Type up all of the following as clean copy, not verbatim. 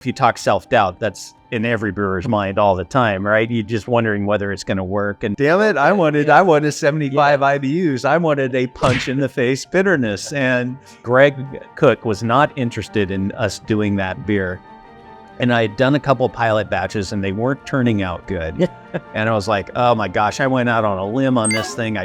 If you talk self-doubt, that's in every brewer's mind all the time, right? You're just wondering whether it's going to work. And damn it, I wanted 75 IBUs. I wanted a punch in the face bitterness. And Greg Cook was not interested in us doing that beer. And I had done a couple pilot batches and they weren't turning out good. And I was like, oh my gosh, I went out on a limb on this thing.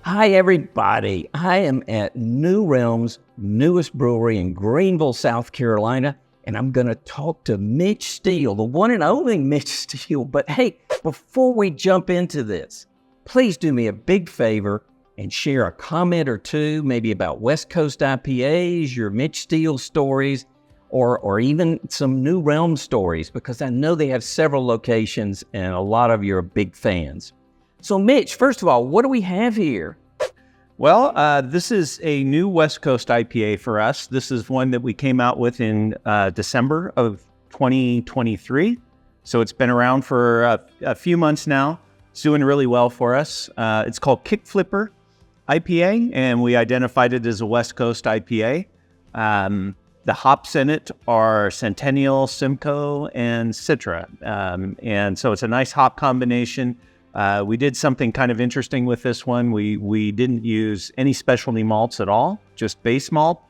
Hi, everybody. I am at New Realm's newest brewery in Greenville, South Carolina. And I'm going to talk to Mitch Steele, the one and only Mitch Steele. But hey, before we jump into this, please do me a big favor and share a comment or two, maybe about West Coast IPAs, your Mitch Steele stories, or even some New Realm stories, because I know they have several locations and a lot of you are big fans. So Mitch, first of all, what do we have here? Well, this is a new West Coast IPA for us. This is one that we came out with in December of 2023. So it's been around for a few months now. It's doing really well for us. It's called Kick Flipper IPA, and we identified it as a West Coast IPA. The hops in it are Centennial, Simcoe, and Citra. And so it's a nice hop combination. We did something kind of interesting with this one. We didn't use any specialty malts at all, just base malt,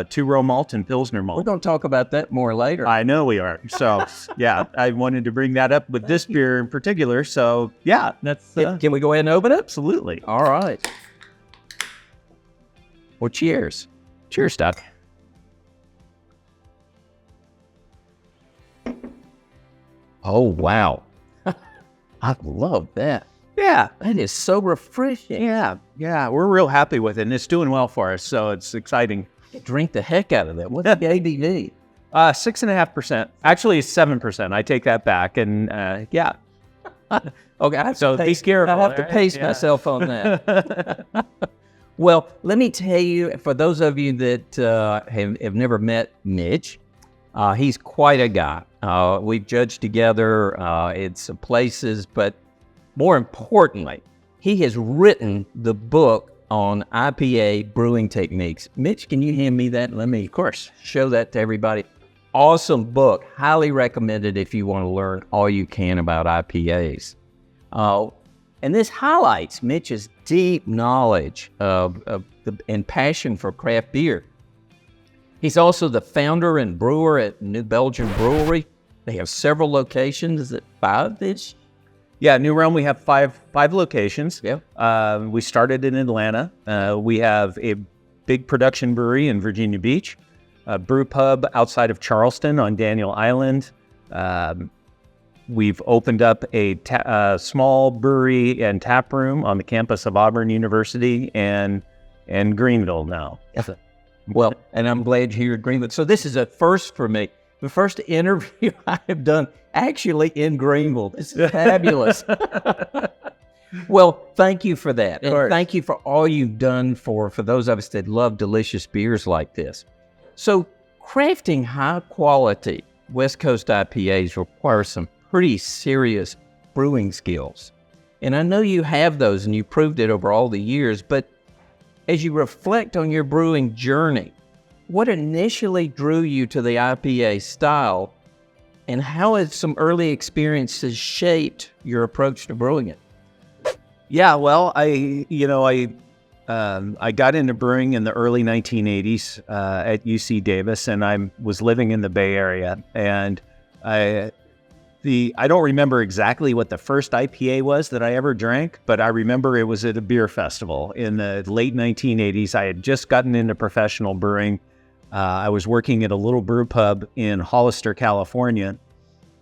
two-row malt, and Pilsner malt. We're going to talk about that more later. I know we are. So, yeah, I wanted to bring that up with this beer in particular. So, yeah, that's... Can we go ahead and open it? Absolutely. All right. Well, cheers. Cheers, Doc. Oh, wow. I love that. Yeah. That is so refreshing. Yeah. We're real happy with it, and it's doing well for us, so it's exciting. Drink the heck out of that. What's the ABV? 6.5%. Actually, it's 7%. I take that back, and yeah. Okay, so be careful. I have to pace myself on that. Well, let me tell you, for those of you that have never met Mitch, he's quite a guy. We've judged together in some places, but more importantly, he has written the book on IPA brewing techniques. Mitch, can you hand me that? Let me, of course, show that to everybody. Awesome book. Highly recommended if you want to learn all you can about IPAs. And this highlights Mitch's deep knowledge and passion for craft beer. He's also the founder and brewer at New Belgium Brewery. They have several locations. Is it 5-ish? Yeah, New Realm, we have five locations. Yeah. We started in Atlanta. We have a big production brewery in Virginia Beach, a brew pub outside of Charleston on Daniel Island. We've opened up a small brewery and tap room on the campus of Auburn University and Greenville now. Yes. Well, and I'm glad you're here at Greenville. So this is a first for me. The first interview I have done actually in Greenville. This is fabulous. Well, thank you for that. And thank you for all you've done for those of us that love delicious beers like this. So crafting high quality West Coast IPAs requires some pretty serious brewing skills. And I know you have those and you proved it over all the years, but as you reflect on your brewing journey, what initially drew you to the IPA style, and how has some early experiences shaped your approach to brewing it? Yeah, well, I got into brewing in the early 1980s at UC Davis, and I was living in the Bay Area. And I don't remember exactly what the first IPA was that I ever drank, but I remember it was at a beer festival in the late 1980s. I had just gotten into professional brewing. I was working at a little brew pub in Hollister, California,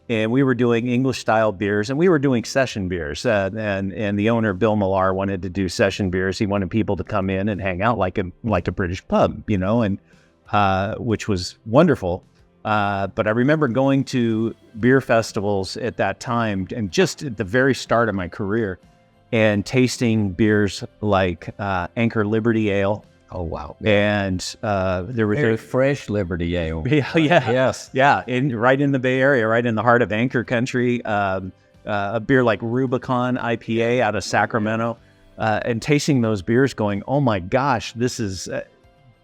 and we were doing English-style beers, and we were doing session beers. And the owner, Bill Millar, wanted to do session beers. He wanted people to come in and hang out like a British pub, and which was wonderful. But I remember going to beer festivals at that time, and just at the very start of my career, and tasting beers like Anchor Liberty Ale. Oh, wow. And there was very fresh Liberty Ale. Yeah. Yes. Yeah. Right in the Bay Area, right in the heart of Anchor Country. A beer like Rubicon IPA out of Sacramento. And tasting those beers going, oh my gosh, this is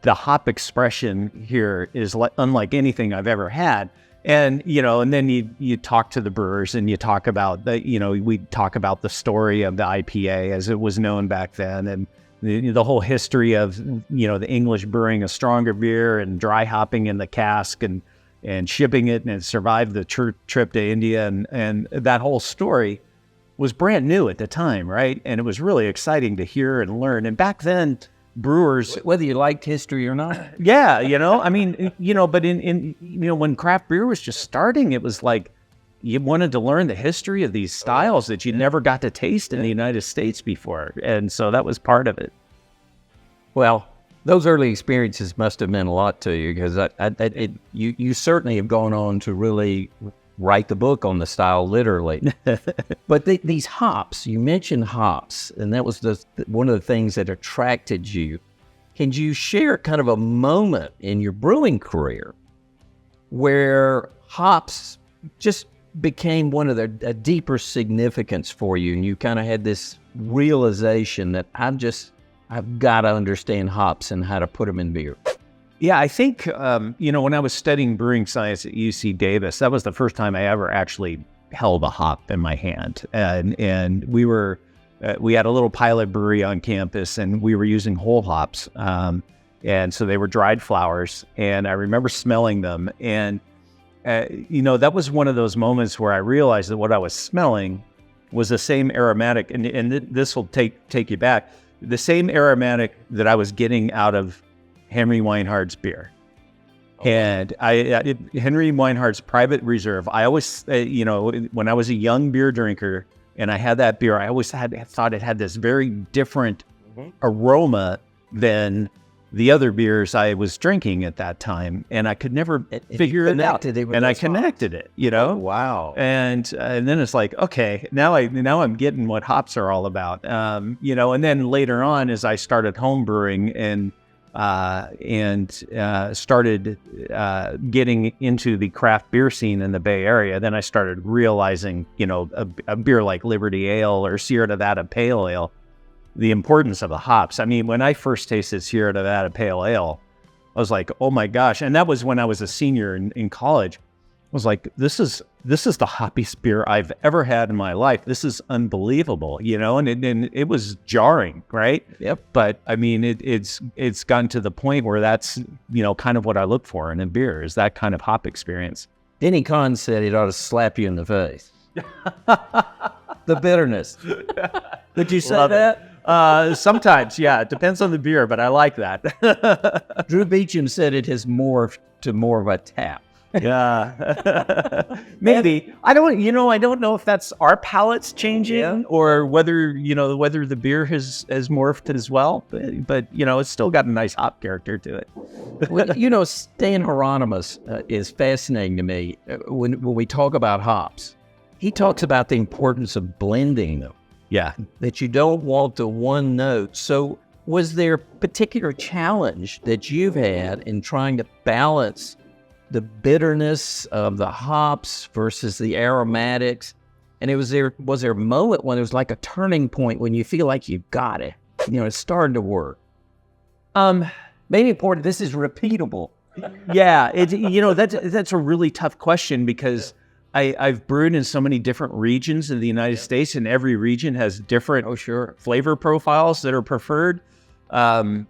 the hop expression here is unlike anything I've ever had. And, and then you talk to the brewers and you talk about we talk about the story of the IPA as it was known back then, and the whole history of, the English brewing a stronger beer and dry hopping in the cask and shipping it, and it survived the trip to India. And that whole story was brand new at the time, right? And it was really exciting to hear and learn. And back then, brewers, whether you liked history or not. Yeah, I mean, but in when craft beer was just starting, it was like you wanted to learn the history of these styles that you never got to taste in the United States before. And so that was part of it. Well, those early experiences must have meant a lot to you, because you certainly have gone on to really write the book on the style, literally. But these hops, you mentioned hops, and that was one of the things that attracted you. Can you share kind of a moment in your brewing career where hops just became one of a deeper significance for you, and you kind of had this realization that I've got to understand hops and how to put them in beer? Yeah, I think, when I was studying brewing science at UC Davis, that was the first time I ever actually held a hop in my hand. And we had a little pilot brewery on campus, and we were using whole hops. And so they were dried flowers, and I remember smelling them. And, that was one of those moments where I realized that what I was smelling was the same aromatic, and this will take you back, the same aromatic that I was getting out of Henry Weinhard's beer. And Henry Weinhard's Private Reserve, I always, when I was a young beer drinker and I had that beer, I always thought it had this very different aroma than the other beers I was drinking at that time. And I could never figure it out. And I connected it, Wow. And then it's like, okay, now I'm getting what hops are all about. And then later on, as I started home brewing and started getting into the craft beer scene in the Bay Area, then I started realizing, a beer like Liberty Ale or Sierra Nevada Pale Ale, the importance of the hops. I mean, when I first tasted Sierra Nevada Pale Ale, I was like, oh my gosh. And that was when I was a senior in college. I was like, this is the hoppiest beer I've ever had in my life. This is unbelievable, and it was jarring, right? Yep. But I mean, it's gotten to the point where that's, kind of what I look for in a beer, is that kind of hop experience. Denny Kahn said it ought to slap you in the face. The bitterness. Did you say that? Sometimes, yeah. It depends on the beer, but I like that. Drew Beecham said it has morphed to more of a tap. Yeah, maybe. I don't know if that's our palates changing or whether the beer has morphed as well. But it's still got a nice hop character to it. Well, Stan Hieronymus is fascinating to me. When we talk about hops, he talks about the importance of blending them. Yeah, that you don't want the one note. So, was there a particular challenge that you've had in trying to balance the bitterness of the hops versus the aromatics? And was there a moment when it was like a turning point when you feel like you got it? It's starting to work. Maybe important. This is repeatable. Yeah, that's a really tough question, because I've brewed in so many different regions in the United States, and every region has different flavor profiles that are preferred. I'll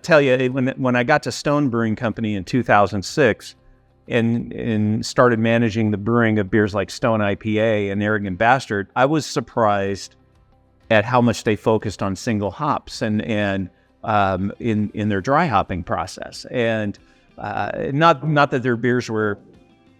tell you, when I got to Stone Brewing Company in 2006 and started managing the brewing of beers like Stone IPA and Arrogant Bastard, I was surprised at how much they focused on single hops and in their dry hopping process. And not that their beers were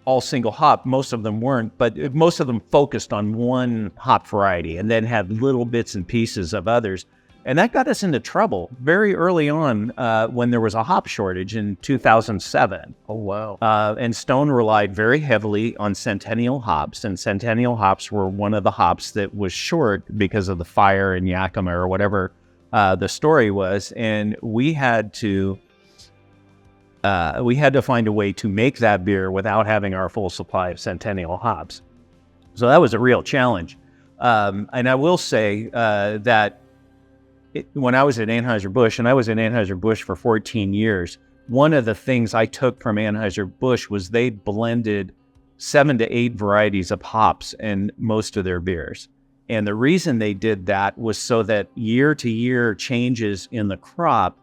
all single hop, most of them weren't, but most of them focused on one hop variety and then had little bits and pieces of others. And that got us into trouble very early on when there was a hop shortage in 2007. Oh, wow. And Stone relied very heavily on Centennial hops, and Centennial hops were one of the hops that was short because of the fire in Yakima or whatever the story was. And we had to find a way to make that beer without having our full supply of Centennial hops. So that was a real challenge. And I will say that when I was at Anheuser-Busch, and I was at Anheuser-Busch for 14 years, one of the things I took from Anheuser-Busch was they blended 7 to 8 varieties of hops in most of their beers. And the reason they did that was so that year-to-year changes in the crop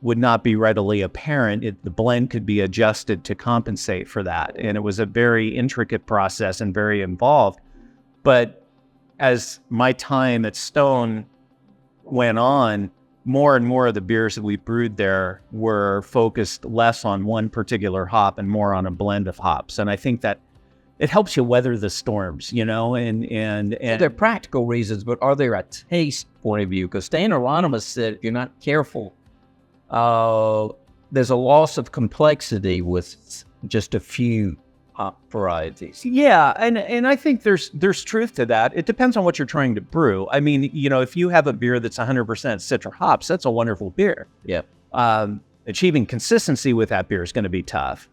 would not be readily apparent. The blend could be adjusted to compensate for that. And it was a very intricate process and very involved. But as my time at Stone went on, more and more of the beers that we brewed there were focused less on one particular hop and more on a blend of hops. And I think that it helps you weather the storms, you know, and there are practical reasons, but are there a taste point of view? Because Stan Hieronymus said, if you're not careful, there's a loss of complexity with just a few hop varieties. Yeah, and I think there's truth to that. It depends on what you're trying to brew. I mean, you know, if you have a beer that's 100% Citra hops, that's a wonderful beer. Yeah. Achieving consistency with that beer is going to be tough.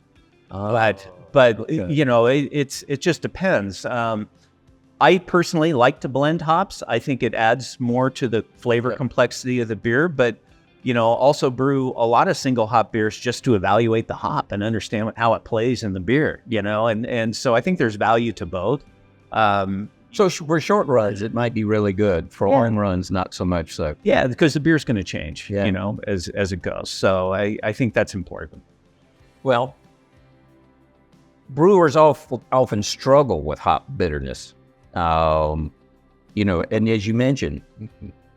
But okay. You know, it just depends. I personally like to blend hops. I think it adds more to the flavor complexity of the beer, but you know, also brew a lot of single hop beers just to evaluate the hop and understand how it plays in the beer, you know, and so I think there's value to both. So for short runs, it might be really good. For long runs, not so much so. Yeah, because the beer's going to change, you know, as it goes. So I think that's important. Well, brewers often struggle with hop bitterness. You know, and as you mentioned,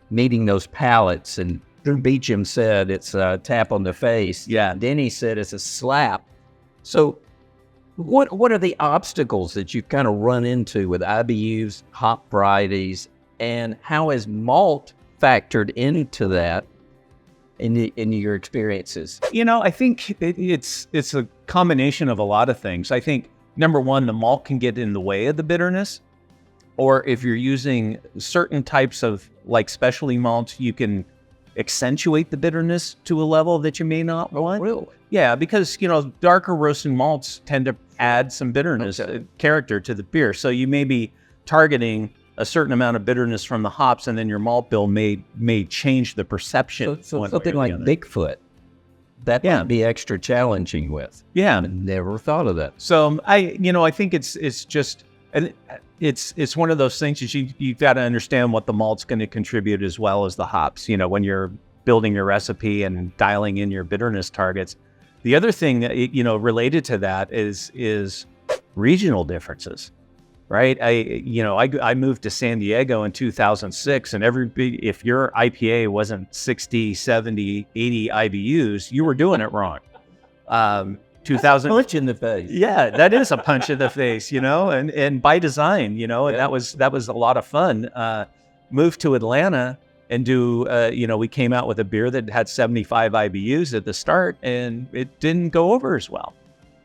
meeting those palates, and Beecham said it's a tap on the face. Yeah. Denny said it's a slap. So what are the obstacles that you kind of run into with IBUs, hop varieties, and how has malt factored into that in your experiences? You know, I think it's a combination of a lot of things. I think, number one, the malt can get in the way of the bitterness. Or if you're using certain types of like specialty malts, you can accentuate the bitterness to a level that you may not want. Really? Yeah, because, you know, darker roasting malts tend to add some bitterness character to the beer. So you may be targeting a certain amount of bitterness from the hops, and then your malt bill may change the perception. So something like Bigfoot, that might be extra challenging with. Yeah. I never thought of that. So I think it's just, and it's one of those things that you've got to understand what the malt's going to contribute as well as the hops, you know, when you're building your recipe and dialing in your bitterness targets. The other thing that, you know, related to that is regional differences, right? I moved to San Diego in 2006, and if your IPA wasn't 60, 70, 80 IBUs, you were doing it wrong. 2000 punch in the face. Yeah, that is a punch in the face, you know, and by design, you know, and that was a lot of fun. Moved to Atlanta and we came out with a beer that had 75 IBUs at the start, and it didn't go over as well,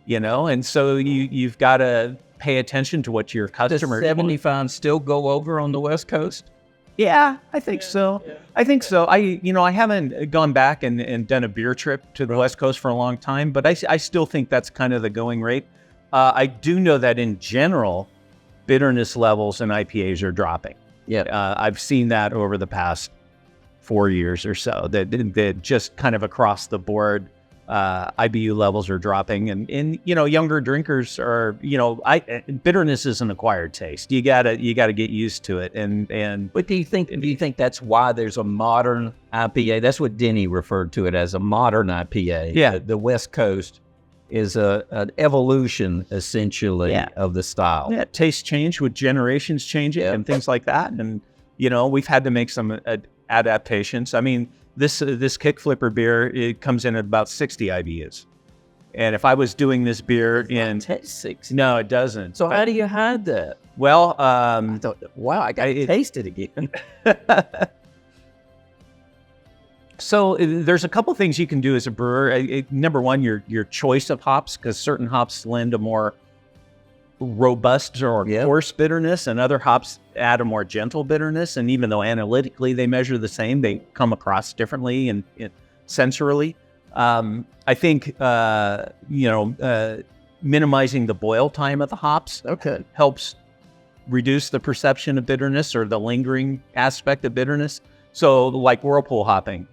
you know, and so you've got to pay attention to what your customer. Does 75 still go over on the West Coast? Yeah, I think so. Yeah. I think so. I haven't gone back and done a beer trip to the West Coast for a long time, but I still think that's kind of the going rate. I do know that in general, bitterness levels in IPAs are dropping. Yeah, I've seen that over the past 4 years or so. That just kind of across the board, IBU levels are dropping, and you know, younger drinkers are, you know, bitterness is an acquired taste. You gotta get used to it. And but do you think that's why there's a modern IPA? That's what Denny referred to it as, a modern IPA. Yeah, the West Coast is an evolution essentially of the style. Yeah, tastes change with generations changing and things like that. And you know, we've had to make some adaptations. I mean, this kick flipper beer, it comes in at about 60 IBUs. And if I was doing this beer in... Taste 60. No, it doesn't. So how do you hide that? Well, I thought, wow, I got to taste it again. So there's a couple things you can do as a brewer. Number one, your choice of hops, because certain hops lend a more robust or coarse bitterness, and other hops add a more gentle bitterness. And even though analytically they measure the same, they come across differently and sensorily. I think minimizing the boil time of the hops helps reduce the perception of bitterness or the lingering aspect of bitterness. So like whirlpool hopping,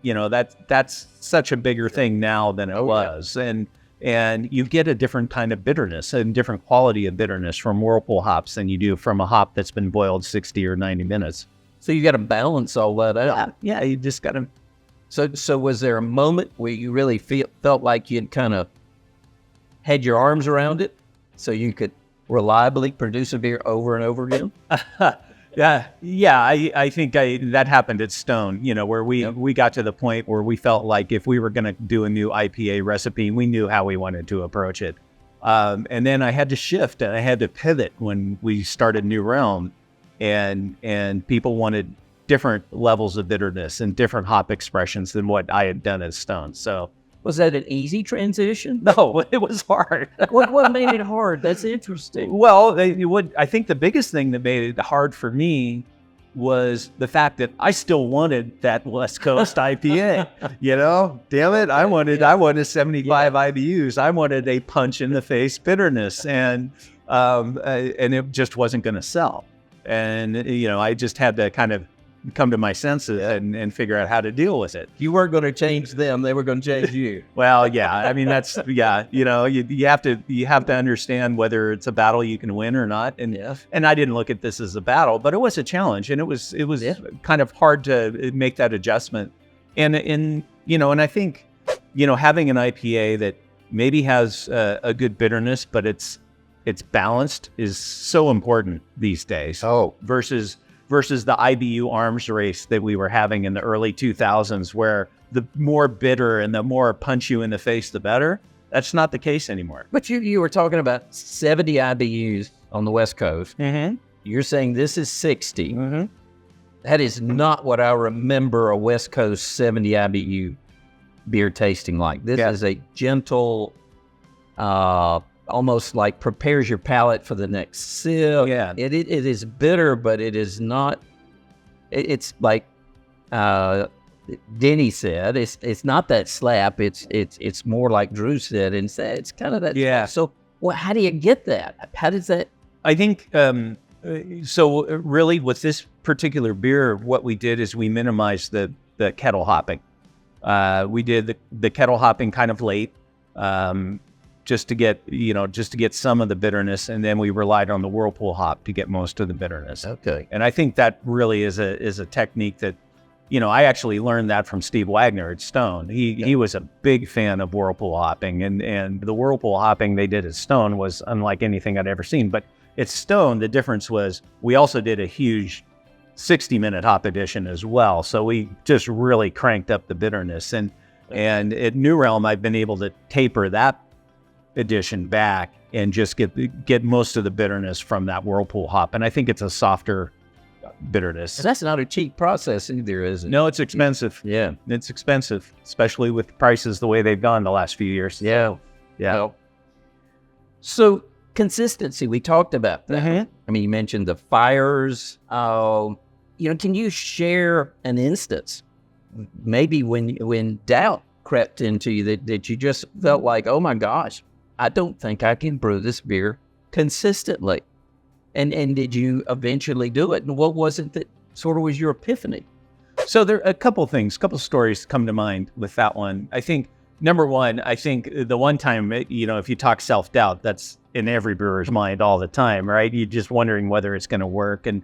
that's such a bigger thing now than it was. And you get a different kind of bitterness and different quality of bitterness from whirlpool hops than you do from a hop that's been boiled 60 or 90 minutes. So you got to balance all that out. Yeah, you just got to. So was there a moment where you really felt like you'd kind of had your arms around it so you could reliably produce a beer over and over again? Yeah. I think that happened at Stone, where we got to the point where we felt like if we were going to do a new IPA recipe, we knew how we wanted to approach it. And then I had to shift and I had to pivot when we started New Realm, and people wanted different levels of bitterness and different hop expressions than what I had done at Stone. So was that an easy transition? No, it was hard. What made it hard? That's interesting. Well, I think the biggest thing that made it hard for me was the fact that I still wanted that West Coast IPA. Damn it, I wanted 75 IBUs. I wanted a punch in the face bitterness, and it just wasn't going to sell. And I just had to kind of come to my senses and figure out how to deal with it. You weren't going to change them; they were going to change you. Well, yeah. I mean, that's you have to understand whether it's a battle you can win or not. And I didn't look at this as a battle, but it was a challenge, and it was kind of hard to make that adjustment. And I think having an IPA that maybe has a good bitterness, but it's balanced is so important these days. Versus the IBU arms race that we were having in the early 2000s, where the more bitter and the more punch you in the face, the better. That's not the case anymore. But you were talking about 70 IBUs on the West Coast. Mm-hmm. You're saying this is 60. Mm-hmm. That is not what I remember a West Coast 70 IBU beer tasting like. This is a gentle, almost like prepares your palate for the next sip. Yeah. It is bitter, but it is not, it's like Denny said, it's not that slap. It's more like Drew said, and it's kind of that. Yeah. So how do you get that? How does that? I think, so really with this particular beer, what we did is we minimized the kettle hopping. We did the kettle hopping kind of late. Just to get some of the bitterness, and then we relied on the whirlpool hop to get most of the bitterness. Okay. And I think that really is a technique that, I actually learned that from Steve Wagner at Stone. He was a big fan of whirlpool hopping, and the whirlpool hopping they did at Stone was unlike anything I'd ever seen. But at Stone, the difference was we also did a huge 60-minute hop edition as well. So we just really cranked up the bitterness. And at New Realm, I've been able to taper that edition back and just get most of the bitterness from that whirlpool hop. And I think it's a softer bitterness. That's not a cheap process either, is it? No, it's expensive. Yeah. It's expensive, especially with prices the way they've gone the last few years. Yeah. Yeah. Well, so consistency, we talked about that. Mm-hmm. I mean, you mentioned the fires. Can you share an instance, maybe when doubt crept into you that you just felt like, oh my gosh, I don't think I can brew this beer consistently. And did you eventually do it? And what was it that sort of was your epiphany? So there are a couple stories come to mind with that one. I think, number one, the one time, if you talk self-doubt, that's in every brewer's mind all the time, right? You're just wondering whether it's going to work. And,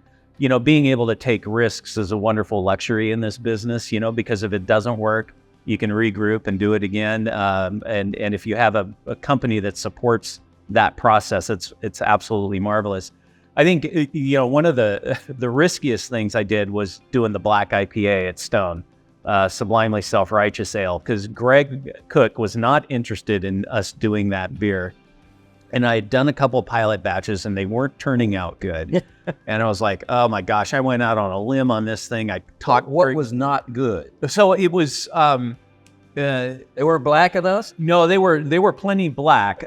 being able to take risks is a wonderful luxury in this business, because if it doesn't work, you can regroup and do it again. And if you have a company that supports that process, it's absolutely marvelous. I think, one of the riskiest things I did was doing the black IPA at Stone, Sublimely Self-Righteous Ale, because Greg Cook was not interested in us doing that beer. And I had done a couple of pilot batches and they weren't turning out good. And I was like, oh my gosh, I went out on a limb on this thing. I talked. What was not good? So it was, they were black at us? No, they were plenty black.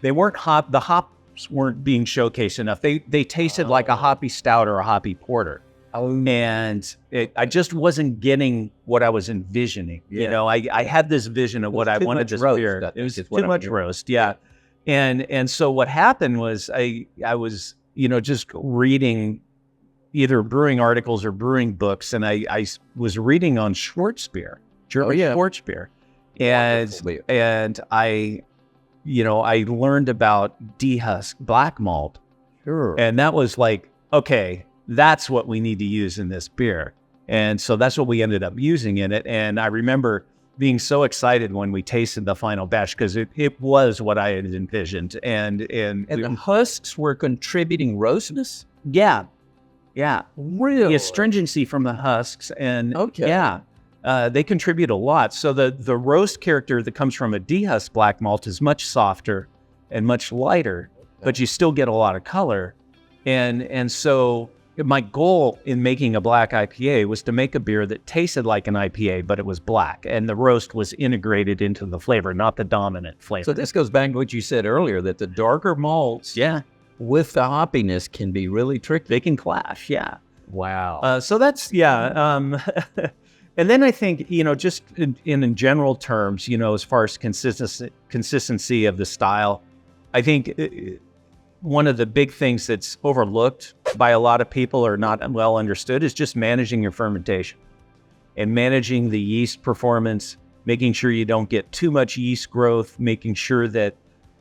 They weren't the hops weren't being showcased enough. They tasted like a hoppy stout or a hoppy porter. And I just wasn't getting what I was envisioning. Yeah. I had this vision of what I wanted this beer. It was too much roast. Yeah. And so what happened was I was, just reading either brewing articles or brewing books, and I was reading on Schwarzbier, German Schwarzbier, and I learned about dehusk black malt, and that was like, okay, that's what we need to use in this beer, and so that's what we ended up using in it. And I remember being so excited when we tasted the final batch because it was what I had envisioned, and the husks were contributing roastness. Yeah. Really? The astringency from the husks, and they contribute a lot. So the roast character that comes from a dehusked black malt is much softer and much lighter, but you still get a lot of color. And so my goal in making a black IPA was to make a beer that tasted like an IPA, but it was black, and the roast was integrated into the flavor, not the dominant flavor. So this goes back to what you said earlier, that the darker malts with the hoppiness can be really tricky. They can clash, Wow. So that's, and then I think, just in general terms, as far as consistency of the style, I think one of the big things that's overlooked by a lot of people or not well understood is just managing your fermentation and managing the yeast performance, making sure you don't get too much yeast growth, making sure that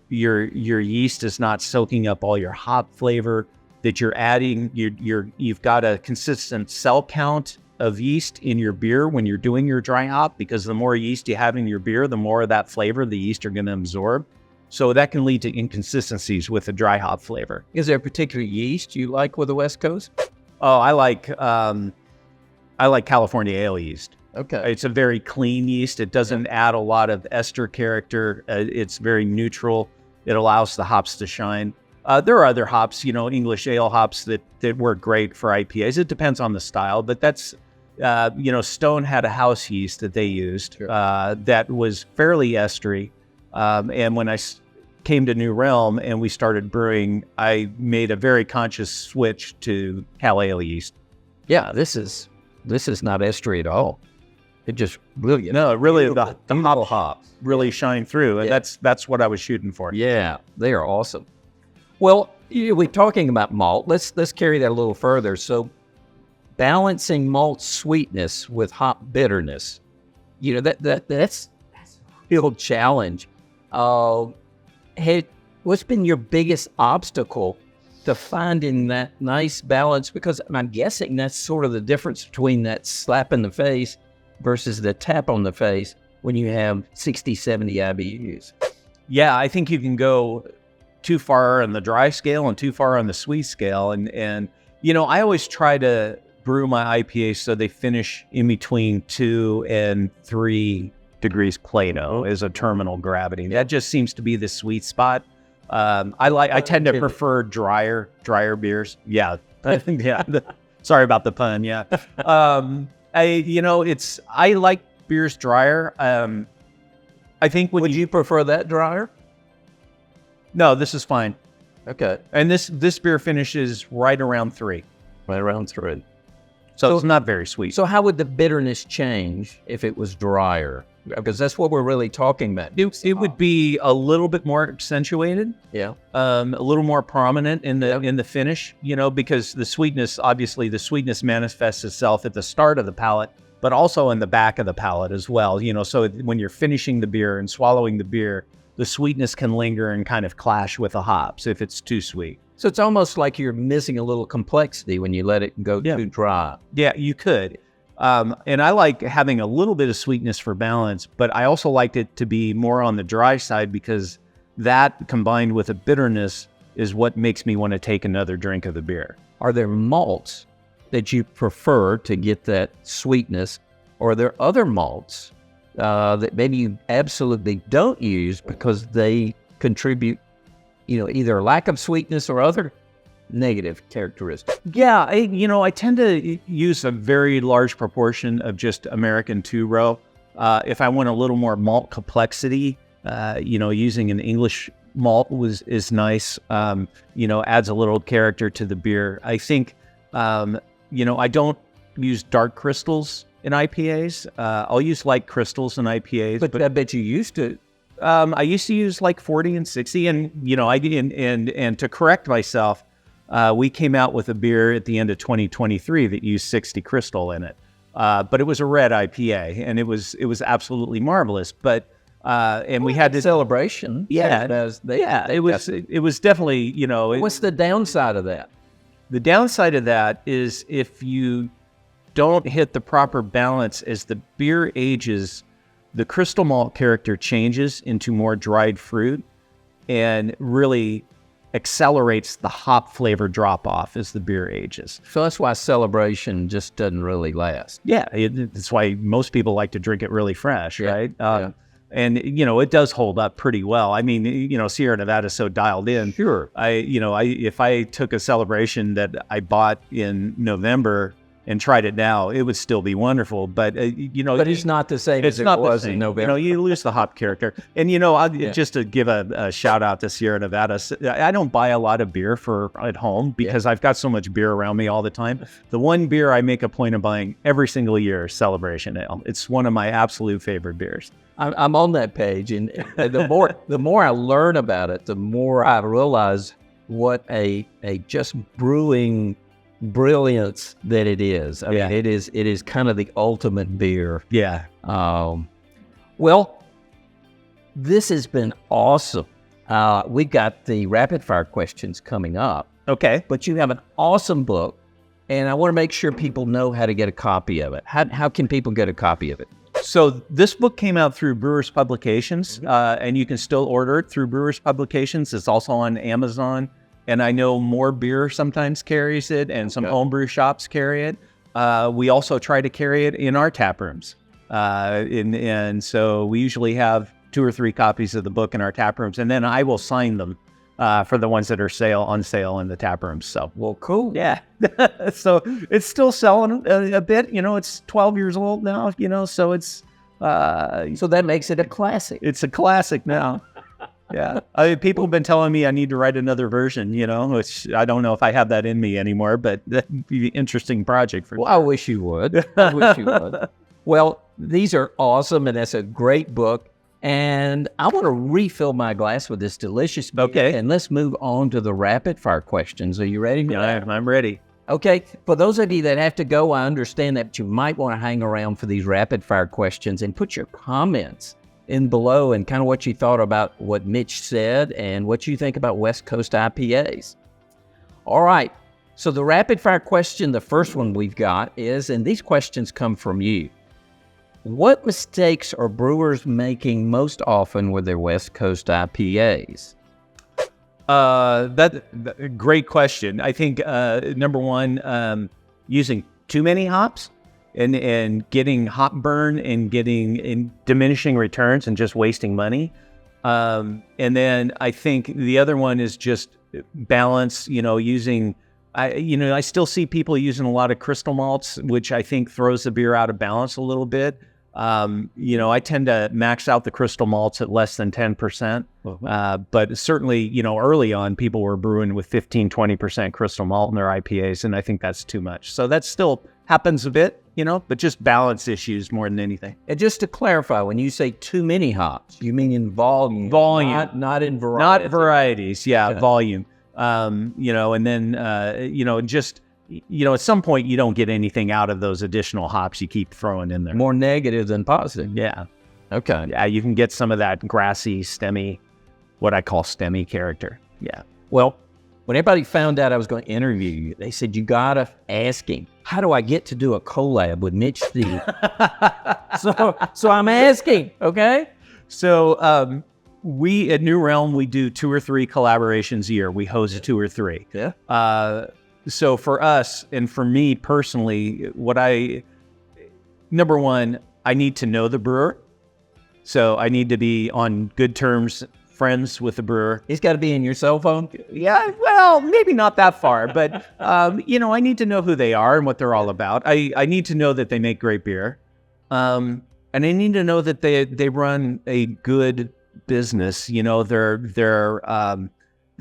your yeast is not soaking up all your hop flavor, that you're adding, you've got a consistent cell count of yeast in your beer when you're doing your dry hop, because the more yeast you have in your beer, the more of that flavor the yeast are going to absorb. So that can lead to inconsistencies with the dry hop flavor. Is there a particular yeast you like with the West Coast? Oh, I like California ale yeast. Okay. It's a very clean yeast. It doesn't add a lot of ester character. It's very neutral. It allows the hops to shine. There are other hops, English ale hops that work great for IPAs. It depends on the style, but that's, Stone had a house yeast that they used that was fairly estery. And when I came to New Realm and we started brewing, I made a very conscious switch to Cal Ale yeast. Yeah, this is not estery at all. It just really, the hops really shine through, and that's what I was shooting for. Yeah, they are awesome. Well, we're talking about malt. Let's carry that a little further. So, balancing malt sweetness with hop bitterness, that's a real challenge. What's been your biggest obstacle to finding that nice balance? Because I'm guessing that's sort of the difference between that slap in the face versus the tap on the face when you have 60, 70 IBUs. Yeah, I think you can go too far on the dry scale and too far on the sweet scale. And I always try to brew my IPAs so they finish in between 2 and 3 degrees Plato as a terminal gravity. That just seems to be the sweit spot. I tend to prefer drier beers. Yeah. Sorry about the pun. Yeah. I like beers drier. I think would you prefer that drier? No, this is fine. Okay. And this beer finishes right around 3. Right around 3. So it's not very sweet. So how would the bitterness change if it was drier? Because that's what we're really talking about. It would be a little bit more accentuated. Yeah. A little more prominent in the finish, because the sweetness manifests itself at the start of the palate, but also in the back of the palate as well. So when you're finishing the beer and swallowing the beer, the sweetness can linger and kind of clash with the hops if it's too sweet. So it's almost like you're missing a little complexity when you let it go too dry. Yeah, you could. And I like having a little bit of sweetness for balance, but I also liked it to be more on the dry side because that combined with a bitterness is what makes me want to take another drink of the beer. Are there malts that you prefer to get that sweetness, or are there other malts that maybe you absolutely don't use because they contribute, either lack of sweetness or other negative characteristics? Yeah, I tend to use a very large proportion of just American 2-row. If I want a little more malt complexity, using an English malt is nice. Adds a little character to the beer. I think, I don't use dark crystals in IPAs. I'll use light crystals in IPAs. But I bet you used to. I used to use like 40 and 60, and and to correct myself, we came out with a beer at the end of 2023 that used 60 Crystal in it. But it was a red IPA, and it was absolutely marvelous. But and we had this celebration. Yeah, it was definitely, What's the downside of that? The downside of that is if you don't hit the proper balance as the beer ages, the crystal malt character changes into more dried fruit and really accelerates the hop flavor drop off as the beer ages. So that's why celebration just doesn't really last. Yeah, that's why most people like to drink it really fresh, right? Yeah. And, it does hold up pretty well. I mean, Sierra Nevada's so dialed in. Sure. If I took a celebration that I bought in November and tried it now, it would still be wonderful. But, But it's not the same it's as not it was in November. You lose the hop character. And, just to give a shout out to Sierra Nevada, I don't buy a lot of beer at home because I've got so much beer around me all the time. The one beer I make a point of buying every single year is Celebration Ale. It's one of my absolute favorite beers. I'm on that page, and the more I learn about it, the more I realize what a just brewing brilliance that it is. I mean, it is kind of the ultimate beer. Yeah. Well, this has been awesome. We've got the rapid fire questions coming up. Okay. But you have an awesome book, and I want to make sure people know how to get a copy of it. How can people get a copy of it? So this book came out through Brewers Publications, and you can still order it through Brewers Publications. It's also on Amazon, and I know More Beer sometimes carries it, and some homebrew shops carry it. We also try to carry it in our tap rooms, and so we usually have 2 or 3 copies of the book in our tap rooms, and then I will sign them for the ones that are on sale in the tap rooms. So, well, cool. Yeah. So it's still selling a bit. It's 12 years old now. So it's so that makes it a classic. It's a classic now. Yeah. People have been telling me I need to write another version. Which I don't know if I have that in me anymore, but that'd be an interesting project for. Well, I wish you would. I wish you would. Well, these are awesome, and that's a great book. And I want to refill my glass with this delicious beer. Okay. And let's move on to the rapid fire questions. Are you ready? Yeah, I'm ready. Okay. For those of you that have to go, I understand that you might want to hang around for these rapid fire questions and put your comments in below and kind of what you thought about what Mitch said and what you think about West Coast IPAs. All right. So the rapid fire question, the first one we've got is, and these questions come from you. What mistakes are brewers making most often with their West Coast IPAs? That great question. I think number one, using too many hops and getting hop burn and getting diminishing returns and just wasting money. And then I think the other one is just balance. Using. I still see people using a lot of crystal malts, which I think throws the beer out of balance a little bit. I tend to max out the crystal malts at less than 10%. But certainly, early on, people were brewing with 15-20% crystal malt in their IPAs, and I think that's too much. So that still happens a bit, but just balance issues more than anything. And just to clarify, when you say too many hops, you mean in volume. Not in varieties. Not varieties, volume. And then, just... at some point you don't get anything out of those additional hops you keep throwing in there. More negative than positive. Yeah. Okay. Yeah, you can get some of that grassy, stemmy, what I call stemmy character. Yeah. Well, when everybody found out I was going to interview you, they said, you got to ask him, how do I get to do a collab with Mitch Steele? so I'm asking, okay? So we at New Realm, we do 2 or 3 collaborations a year. We host 2 or 3. Yeah. So for us, and for me personally, number one, I need to know the brewer. So I need to be on good terms, friends with the brewer. He's got to be in your cell phone? Yeah, well, maybe not that far, but, I need to know who they are and what they're all about. I need to know that they make great beer. And I need to know that they run a good business.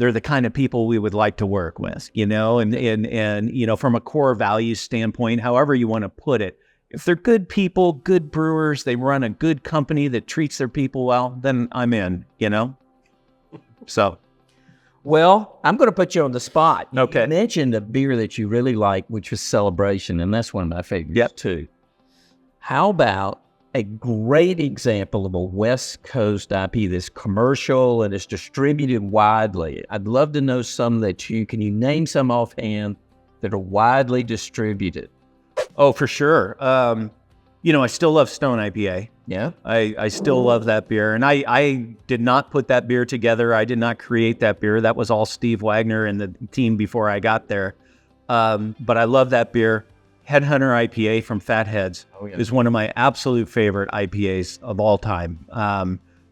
They're the kind of people we would like to work with, and from a core values standpoint, however you want to put it, if they're good people, good brewers, they run a good company that treats their people well, then I'm in, So. Well, I'm going to put you on the spot. Okay. You mentioned a beer that you really like, which was Celebration, and that's one of my favorites too. How about a great example of a West Coast IPA that's commercial and is distributed widely? I'd love to know some that can you name some offhand that are widely distributed? Oh, for sure. I still love Stone IPA. Yeah. I still love that beer. And I did not put that beer together. I did not create that beer. That was all Steve Wagner and the team before I got there. But I love that beer. Headhunter IPA from Fatheads is one of my absolute favorite IPAs of all time.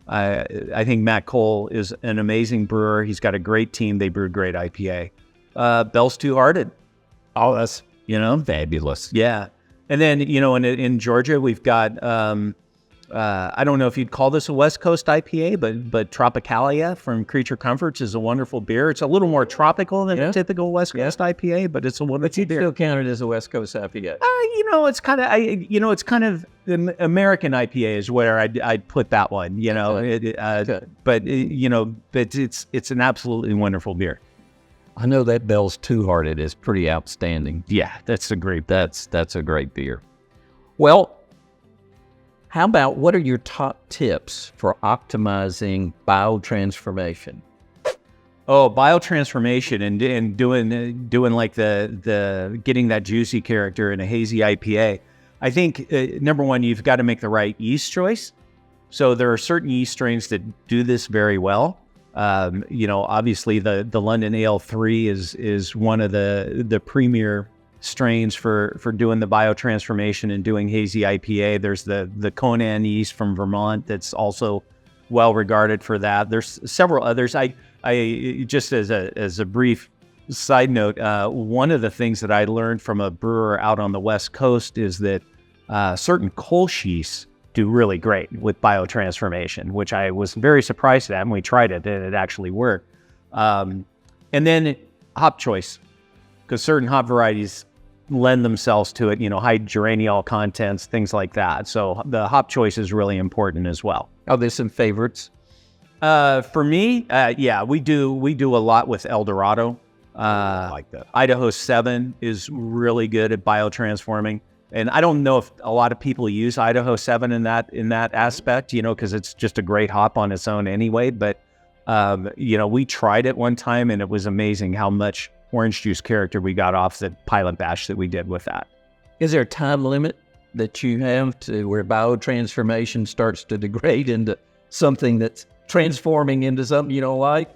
I think Matt Cole is an amazing brewer. He's got a great team. They brew Great IPA. Bell's Two Hearted. Oh, that's fabulous. Yeah. And then, in Georgia, we've got, I don't know if you'd call this a West Coast IPA, but Tropicalia from Creature Comforts is a wonderful beer. It's a little more tropical than a typical West Coast IPA, but it's a wonderful beer. But you'd still count it as a West Coast IPA. It's kind of the American IPA is where I'd put that one, but it's an absolutely wonderful beer. I know that Bell's Two Hearted is pretty outstanding. Yeah, that's a great beer. Well, how about what are your top tips for optimizing biotransformation? Oh, biotransformation and doing like the getting that juicy character in a hazy IPA. I think number one, you've got to make the right yeast choice. So there are certain yeast strains that do this very well. Obviously the London Ale 3 is one of the premier strains for doing the biotransformation and doing hazy IPA. There's the Conan yeast from Vermont that's also well regarded for that. There's several others. I just as a brief side note, one of the things that I learned from a brewer out on the West Coast is that certain Kolsch yeasts do really great with biotransformation, which I was very surprised at when we tried it and it actually worked. And then hop choice, because certain hop varieties lend themselves to it, high geraniol contents, things like that. So the hop choice is really important as well. Are there some favorites? For me, we do a lot with El Dorado. I like that. Idaho 7 is really good at biotransforming. And I don't know if a lot of people use Idaho 7 in that aspect, because it's just a great hop on its own anyway. But, we tried it one time and it was amazing how much orange juice character we got off the pilot batch that we did with that. Is there a time limit that you have to where biotransformation starts to degrade into something that's transforming into something you don't like?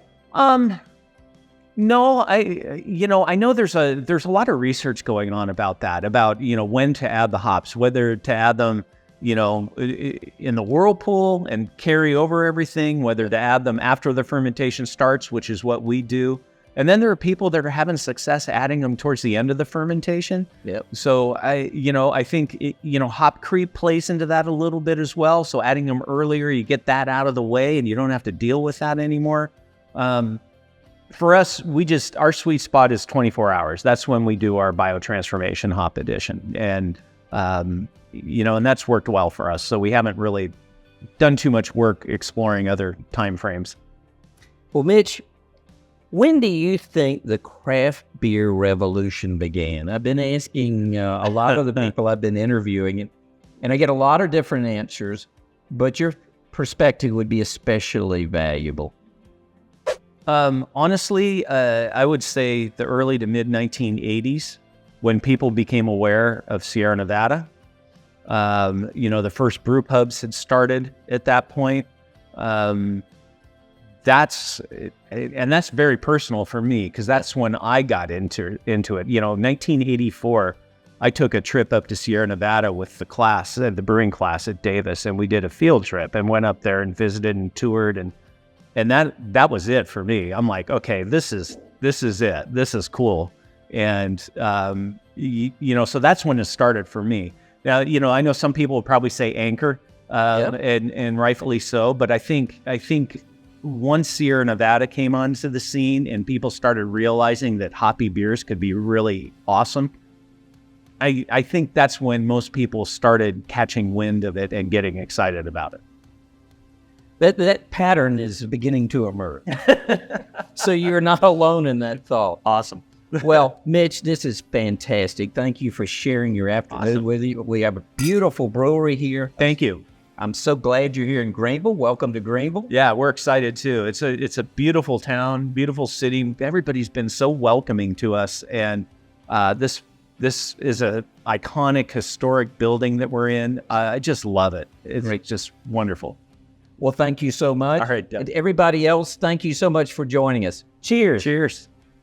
No, I know there's a lot of research going on about that, about, when to add the hops, whether to add them, in the whirlpool and carry over everything, whether to add them after the fermentation starts, which is what we do. And then there are people that are having success adding them towards the end of the fermentation. Yep. So I think, hop creep plays into that a little bit as well. So adding them earlier, you get that out of the way and you don't have to deal with that anymore. For us, our sweet spot is 24 hours. That's when we do our biotransformation hop addition. And, and that's worked well for us. So we haven't really done too much work exploring other time frames. Well, Mitch, when do you think the craft beer revolution began? I've been asking a lot of the people I've been interviewing, and I get a lot of different answers, but your perspective would be especially valuable. Honestly, I would say the early to mid 1980s, when people became aware of Sierra Nevada. The first brew pubs had started at that point. That's very personal for me, because that's when I got into it. 1984, I took a trip up to Sierra Nevada with the class, the brewing class at Davis, and we did a field trip and went up there and visited and toured, and that was it for me. I'm like, okay, this is it. This is cool. And so that's when it started for me. Now, I know some people will probably say Anchor, and rightfully so, but I think once Sierra Nevada came onto the scene and people started realizing that hoppy beers could be really awesome, I think that's when most people started catching wind of it and getting excited about it. That pattern is beginning to emerge. So you're not alone in that thought. Awesome. Well, Mitch, this is fantastic. Thank you for sharing your afternoon with you. We have a beautiful brewery here. Thank you. I'm so glad you're here in Greenville. Welcome to Greenville. Yeah, we're excited too. It's a beautiful town, beautiful city. Everybody's been so welcoming to us, and this is a iconic, historic building that we're in. I just love it. It's just wonderful. Well, thank you so much. All right, Doug. And everybody else, thank you so much for joining us. Cheers. Cheers.